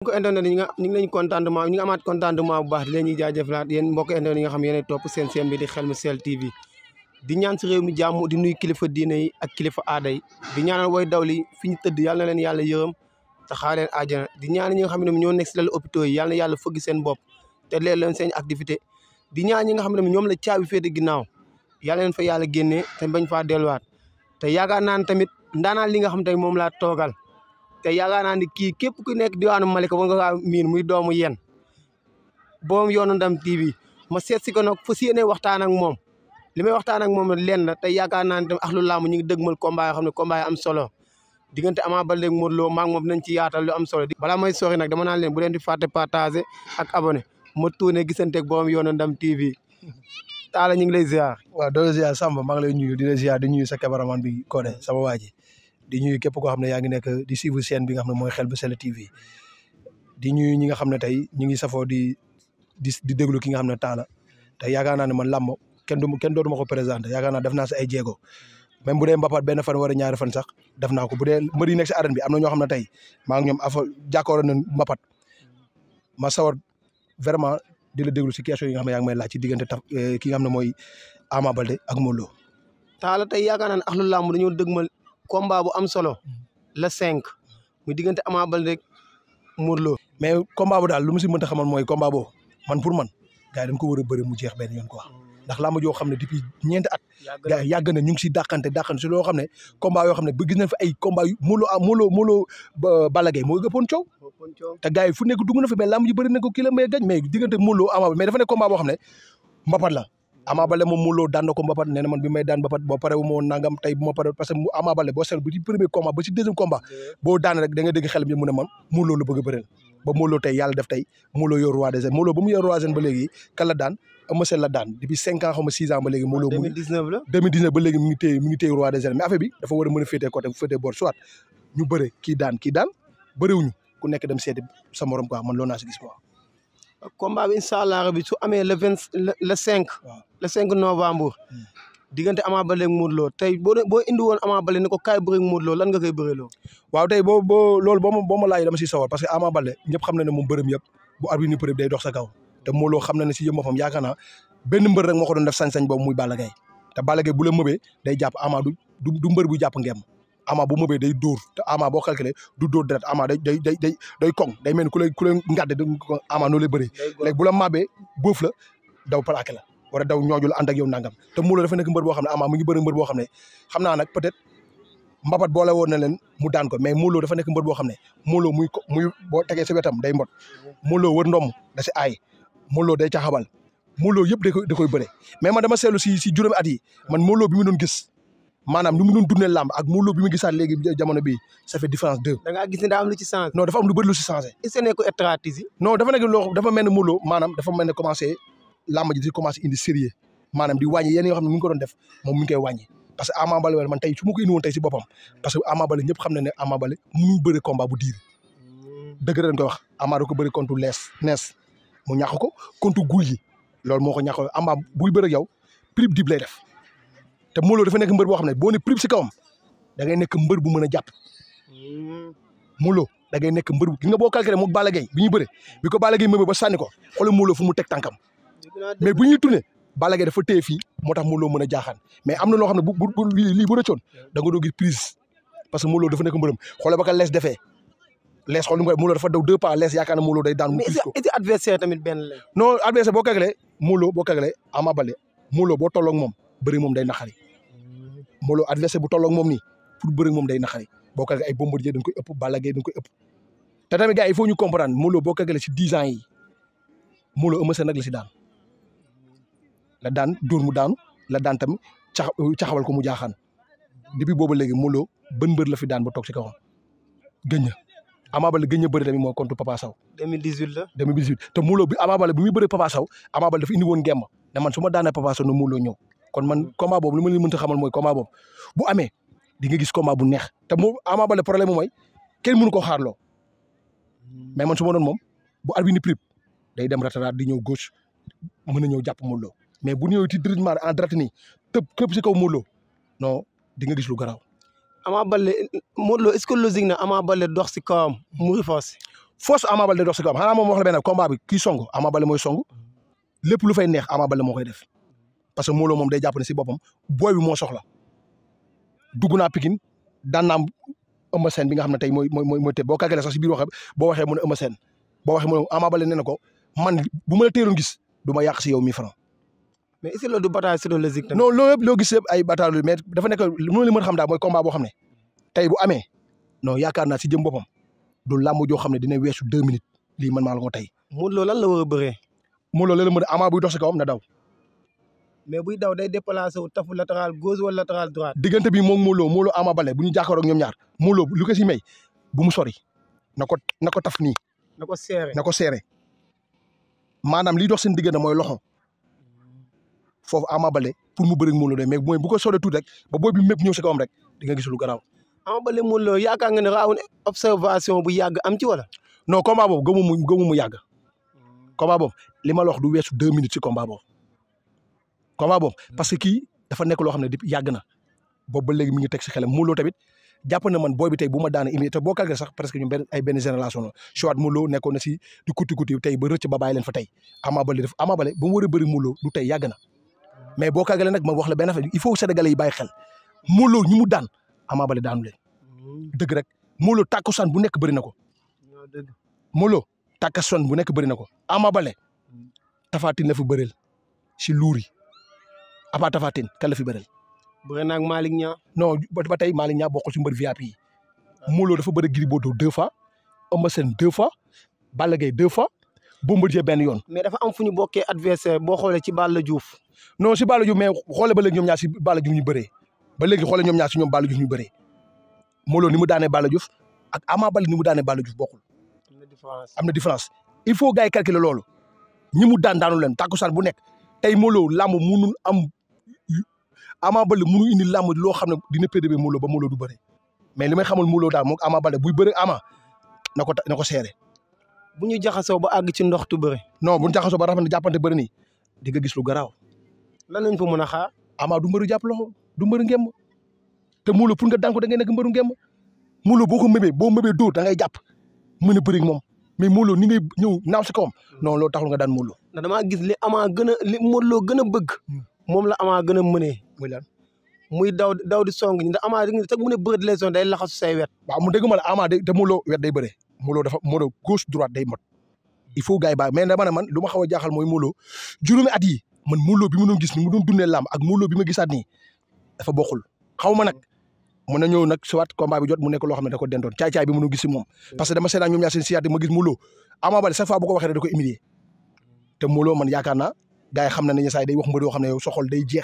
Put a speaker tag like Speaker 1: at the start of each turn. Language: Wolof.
Speaker 1: mbokk internet yi ñu ngi leen contentement ñu ngi amaat contentement bu baax di leen ñuy jaajëfalaat yéen mbokk internet yi nga xam yéen topp seen chaîne bi di Xelmu Sell TV di ñaan si réew mi jàmm di nuyu kilifa diine yi ak kilifa aada yi di ñaanal way dawli fi ñu tëdd yàlla na leen yàlla yërëm te xaar leen àjjana di ñaan ñi nga xam ne ñoo nekk si lal hôpitaux yi yàlla na yàlla fëgg seen bopp te leen leen seen activité di ñaan ñi nga xam ne ñoom la caabi féete ginnaaw yàlla leen fa yàlla génnee te bañ faa delluwaat te yaakaar naa ne tamit ndaanaan li nga xam te moom laa toogal te yaakaar naa ni kii képp ku nekk diwaanu Malika war nga kaa miin muy doomu yen boom Yoonu Ndam TV ma seet si ko nag fas yéene waxtaan ak moom li may waxtaan ak moom lenn la te yaakaar naa ne tamit ak lu làmb ñu ngi dëgmal combat yoo xam ne combat yi am solo diggante Ama Baldé ak Modou Lo maa ngi moom nañ ci yaatal lu am solo balaa may sori nag dama naan leen bu leen di fàtte partager ak abonné ma tuune gisanteeg boom Yoonu Ndam TV Talla ñu ngi lay ziar.
Speaker 2: waaw doo ziar Samba maa ngi lay nuyu di la ziar di nuyu sa cameraman bi Codé sama waa ji di ñuy képp koo xam ne yaa ngi nekk di suivre chaîne bi nga xam ne mooy Xelmu Sell TV di ñuy ñi nga xam ne tey ñu ngi safoo di déglu ki nga xam ne Talla te yaakaar naa ne man làmb kenn dootuma ko présenté yaakaar naa def naa si ay jéego même bu dee mbapat benn fan wala ñaari fan sax def naa ko bu dee mbër yi nekk si arène bi am na ñoo xam ne tey maa ngi ñoom jàkkaarloo nañ mbapat ma sawar vraiment di la déglu si question yi nga xam ne yaa ngi may laaj ci diggante ki nga xam ne mooy Ama Baldé ak Modou Lo.
Speaker 1: Talla tey yaakaar naa ne axlu làmb dañoo dëgmal combat bu am solo la 5 muy diggante Ama Baldé rek Modou Lo
Speaker 2: mais combat bu daal lu mu si mënta xamal mooy combat boobu man pour man gars yi dañ ko war a bëri mu jeex benn yoon quoi ndax làmb joo xam ne depuis ñeenti at gars yi yàgg na ñu ngi si dàqante si loo xam ne combat yoo xam ne ba gis nañ fi ay combat yu Modou Lo Balla Gaye moo gëppoon coow te gars yi fu nekk dugg na fi mais làmb ji bëri na ko kii la may gañ mais diggante Modou Lo Ama mais dafa nekk combat boo xam ne mbapat la Ama Baldé moom Modou Lo daan na ko mbapat nee na man bi may daan mbapat boo pare wu ma woon nangam tey bu ma pare parce que Ama Baldé boo seetlu bu ci premier combat ba ci deuxième combat boo daan rek da nga dégg xel mi mu ne man Modou Lo la bëgg a bëreel ba Modou Lo tey yàlla def tey Modou Lo yor roi des arènes Modou Lo ba mu yor roi des arènes ba léegi kan la daan Eumeu Sène la daan depuis 5 ans xaw ma 6 ans ba léegi Modou Lo
Speaker 1: 2019 la
Speaker 2: 2019 ba léegi mi ngi téye roi des arènes mais affaire bi dafa war a mën a féetee côté féetee boor soit ñu bëre kii daan bëriwuñu ku nekk dem seeti sa morom quoi man loolu naa si gis quoi
Speaker 1: combat bi incha allah rabi su amee le 5 le 5 novembre diggante Ama Baldé ak Modou Lo tey boo indi woon Ama Baldé ne ko kaay bëre ak Modou Lo lan nga koy bëreloo
Speaker 2: waaw tey loolu boo ma laaj dama siy sawar parce que Ama Baldé ñëpp xam na ne moom bërëm yëpp bu arbitre ni preuve day dox sa kaw te Modou Lo xam na ne si yëpp moo fam yaakaar naa benn mbër rek moo ko doon def sañ-sañ boobu muy Balla Gaye te Balla Gaye bu la mëbee day jàpp Ama du mbër bu jàpp ngem Ama bu mëbee day dóor te Ama boo calculé du dóor deret Ama day koŋ day mel ni ku lay ngàdde Ama noonu lay bëree léegi bu la mabee boof la daw plaqué la wala daw ñooju la ànd ak yow nangam te Modou Lo dafa nekk mbër boo xam ne Ama mu ngi bëri mbër boo xam ne xam naa nag peut-être mbapat boole woon na leen mu daan ko mais Modou Lo dafa nekk mbër boo xam ne Modou Lo muy boo tegee sa wetam day mbot Modou Lo wër ndomm da si aay Modou Lo day caxabal Modou Lo yëpp da koy bëre mais man dama seetlu si juróomi at yi man Modou Lo bi mu doon gis maanaam ni mu doon dundee làmb ak Modou Lo bi mu gisaat léegi jamono bii ça fait différence deux.
Speaker 1: da ngaa gis ne daa am lu ci changé.
Speaker 2: non dafa am lu bëri lu si changé.
Speaker 1: est-ce que nekkul stratégie.
Speaker 2: non dafa nekk loo dafa mel ne Modou Lo maanaam dafa mel ne commencé làmb ji di commencé indi sérieux maanaam di wàññi yenn yoo xam ne mu ngi ko doon def moom mi ngi koy wàññi parce que Ama Baldé man tey su ma ko indi woon tey si boppam parce que Ama Baldé ñëpp xam na ne Ama Baldé mënul bëri combat bu diir dëgg dañ koy wax Ama da ko bëri contre nees mu ñàkk ko contre guy yi loolu moo ko ñàkk Ama buy bëri yow prib dib lay def te Modou Lo dafa nekk mbër boo xam ne boo ne prib si kawam da ngay nekk mbër bu mën a jàpp Modou Lo da ngay nekk mbër bu gi nga boo calculé moom Balla Gaye bi ñuy bëre bi ko Balla Gaye mëbee ba sànni ko xoolal Modou Lo fu mu teg tànkam mais bu ñuy tourné Balla Gaye dafa téye fii moo tax Modou Lo mën a jaaxaan mais am na loo xam ne bu lii bu rëccoon da nga doo gis prise parce que Modou Lo dafa nekk mbërëm xoolal ba ka lees defee lees xool Modou Lo dafa daw 2 pas lees yaakaar na Modou Lo day daan mu prise ko
Speaker 1: mais est-ce que adversaire tamit benn la
Speaker 2: non adversaire boo calculé Modou Lo boo calculé Ama Baldé Modou Lo boo tolloog moom bëri moom day naxari Modou Lo adversaire bu tolloog moom nii pour bëri moom day naxari boo calculé ay Bombardier dañ koy ëpp Balla Gaye dañ koy ëpp te tamit gars il faut ñu comprendre Modou Lo boo calculé si 10 ans yi Modou Lo Eumeu Sène nag la si daan la daan dóor mu daanu la daan tamit caxawal ko mu jaaxaan depuis boobu léegi Modou Lo bën mbër la fi daan ba toog si kawam gëñ na Ama Baldé gëñ na bëri tamit moo contre Papa Sow
Speaker 1: 2018 la
Speaker 2: 2018 te Modou Lo bi Ama Baldé bi muy bëri Papa Sow Ama Baldé dafa indi woon ngemb ne man su ma daanee Papa Sow na Modou Lo ñëw kon man combat boobu lu ma leen mënta xamal mooy combat boobu bu amee di nga gis combat bu neex te mu Ama Baldé problème mooy kenn mënu ko xaarloo mais man su ma doon moom bu arbitre ni prip day dem rataraat di ñëw gauche mën a ñëw jàpp Modou Lo mais bu ñëwee ci directement en direct nii tëb képp si kaw Modou Lo non di nga gis lu garaaw
Speaker 1: Ama Baldé Modou Lo est-ce que logique na Ama Baldé dox si kawam mu riposte
Speaker 2: force Ama Baldé dox si kawam xanaa moom wax la benn combat bi kii song Ama Baldé mooy song lépp lu fay neex Ama Baldé moo koy def parce que Modou Lô moom day jàpp ne si boppam booy bi moo soxla dugg naa Pikine daan naa Eumeu Sène bi nga xam ne tey mooy te boo kàggalee sax si biir boo waxee mu ne Eumeu Sène boo waxee mu ne Ama Baldé nee na ko man bu ma la teeloon gis du ma yàq si yow 1000 francs.
Speaker 1: mais est-ce que loolu du bataille psychologique tamit.
Speaker 2: non loolu yëpp loo gis yëpp ay bataille mais dafa nekk lu li mën a xam daal mooy combat boo xam ne tey bu amee non yaakaar naa si jëm boppam du làmb joo xam ne dina weesu 2 minutes lii man maa la ko tey.
Speaker 1: Modou Lô lan la war a bëree.
Speaker 2: Modou Lô la mën a Ama buy dox si kawam na daw.
Speaker 1: mais buy daw day déplacé wu tafu latéral gauche wala latéral droite.
Speaker 2: diggante bi moom Modou Lô Ama Baldé bu ñu jàkkaaroo ak ñoom ñaar Modou Lô lu ko si may bu mu sori na ko taf nii. na ko seere maanaam liy dox seen diggante mooy loxo foofu Ama Baldé pour mu bëri ak Modou Lô mais mooy bu ko soree tuuti rek ba booy bi mépp ñëw si kawam rek di nga gis lu garaaw.
Speaker 1: Ama Baldé Modou Lô yaakaar nga ne raaw ne observation bu yàgg am ci wala.
Speaker 2: non combat boobu gëmu mu yàgg combat boobu li ma la wax du weesu 2 minutes ci combat boobu parce que kii dafa nekk loo xam ne depuis yàgg na boobu ba léegi mi ngi teg si xelam Modou Lô tamit jàpp na man booy bi tey bu ma daane imité te boo calculé sax presque ñu benn génération la soit Modou Lô nekkoon na si di kuti tey ba rëcc ba bàyyi leen fa tey Ama Baldé ba mu war a bëri Modou Lô du tey yàgg na mais boo calculé nag ma wax la benn affaire il faut Sénégalais yi bàyyi xel Modou Lô ñu mu daan Ama Baldé daanu leen dëgg rek Modou Lô tàkkusaan bu nekk bëri na ko Modou Lô tàkkusaan bu nekk bëri na ko Ama Baldé Tapha Tine la fi bëreel si luur yi apa Tapha Tine kan la fi bëreel
Speaker 1: bëri na ak Malick Niang.
Speaker 2: non ba tey Malick Niang bokkul si mbër VIP yi Modou Lô dafa bëri Gris Bordeaux 2 fois Eumeu Sène 2 fois Balla Gaye 2 fois Bombardier benn yoon.
Speaker 1: mais dafa am fu ñu bokkee adversaire boo xoolee ci Balla Diouf.
Speaker 2: non si Balla Diouf mais xoolee ba léegi ñoom ñaar si Balla Diouf ñu bëree ba léegi xoolee ñoom ñaar si ñoom Balla Diouf ñu bëree Modou Lô ni mu daanee Balla Diouf ak Ama Baldé ni mu daanee Balla Diouf bokkul. am na différence il faut gars yi calculer loolu ñi mu daanu leen takkusaan bu nekk tey Modou Lô làmb munul am Ama Baldé munul indi làmb loo xam ne dina pédébé Modou Lô ba Modou Lô du bëre mais li may xamal Modou Lô daal moom Ama Baldé buy bëre Ama na ko seere.
Speaker 1: bu ñu jaxasoo ba àgg ci ndox tu bëre.
Speaker 2: non bu ñu jaxasoo ba rafetlu jàppante bëri nii di nga gis lu garaaw.
Speaker 1: lan lañ fa mën a xaar.
Speaker 2: Ama du mbëru jàpp loxo du mbëru ngemb te Modou Lô pour nga daan ko da ngay nekk mbëru ngemb Modou Lô boo mëbee dóor da ngay jàpp mën a bëri ak moom mais Modou Lô ni ngay ñëw naaw si kawam non loolu taxul nga daan Modou Lô.
Speaker 1: ndax damaa gis li Modou Lô gën a bëgg. moom la Ama gën a mënee.
Speaker 2: muy lan
Speaker 1: muy daw di song ndax Ama di nga teg mu ne bëre les zones day laxasu say wet.
Speaker 2: waaw mu dégg ma la Ama te Modou Lô wet day bëree Modou Lô gauche droite day mot il faut gars yi bàyyi mais dama ne man lu ma xaw a jaaxal mooy Modou Lô juróomi at yi man Modou Lô bi ma doon gis ni mu doon dundee làmb ak Modou Lô bi ma gisaat nii dafa bokkul xaw ma nag mën na ñëw nag soit combat bi jot mu nekk loo xam ne da ko dendoon caay-caay bi mënu gis si moom parce que dama seetaan ñoom ñaar seen siyaat ma gis Modou Lô Ama Baldé chaque fois bu ko waxee da ko humilier te Modou Lô man yaakaar naa gars yi xam na ne saa yi day wax mbër yoo xam ne yow soxol day jeex